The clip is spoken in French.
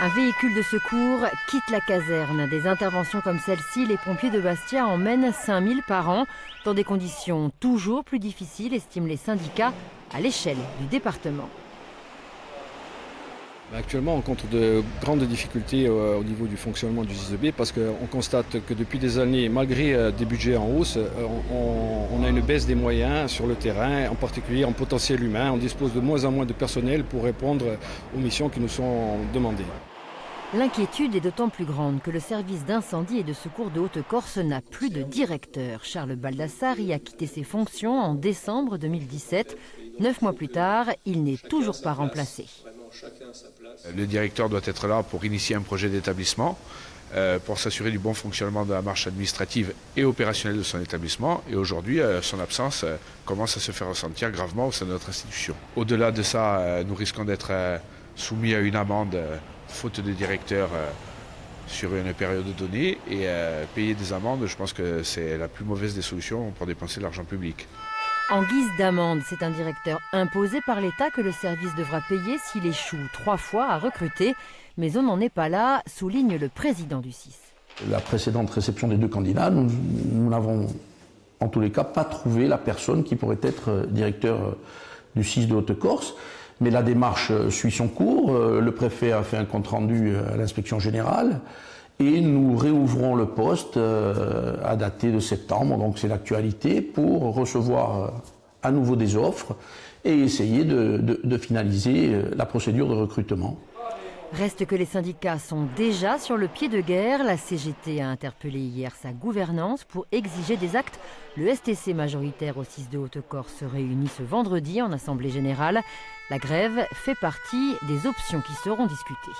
Un véhicule de secours quitte la caserne. Des interventions comme celle-ci, les pompiers de Bastia en mènent 5000 par an, dans des conditions toujours plus difficiles, estiment les syndicats, à l'échelle du département. Actuellement, on rencontre de grandes difficultés au niveau du fonctionnement du SISEB parce qu'on constate que depuis des années, malgré des budgets en hausse, on a une baisse des moyens sur le terrain, en particulier en potentiel humain. On dispose de moins en moins de personnel pour répondre aux missions qui nous sont demandées. L'inquiétude est d'autant plus grande que le service d'incendie et de secours de Haute-Corse n'a plus de directeur. Charles Baldassari a quitté ses fonctions en décembre 2017. 9 mois plus tard, il n'est toujours pas remplacé. Le directeur doit être là pour initier un projet d'établissement, pour s'assurer du bon fonctionnement de la marche administrative et opérationnelle de son établissement. Et aujourd'hui, son absence commence à se faire ressentir gravement au sein de notre institution. Au-delà de ça, nous risquons d'être soumis à une amende faute de directeur sur une période donnée. Et payer des amendes, je pense que c'est la plus mauvaise des solutions pour dépenser de l'argent public. En guise d'amende, c'est un directeur imposé par l'État que le service devra payer s'il échoue 3 fois à recruter. Mais on n'en est pas là, souligne le président du SIS. La précédente réception des 2 candidats, nous n'avons en tous les cas pas trouvé la personne qui pourrait être directeur du SIS de Haute-Corse. Mais la démarche suit son cours. Le préfet a fait un compte-rendu à l'inspection générale. Et nous réouvrons le poste à dater de septembre, donc c'est l'actualité, pour recevoir à nouveau des offres et essayer de finaliser la procédure de recrutement. Reste que les syndicats sont déjà sur le pied de guerre. La CGT a interpellé hier sa gouvernance pour exiger des actes. Le STC majoritaire au SIS de Haute-Corse se réunit ce vendredi en Assemblée générale. La grève fait partie des options qui seront discutées.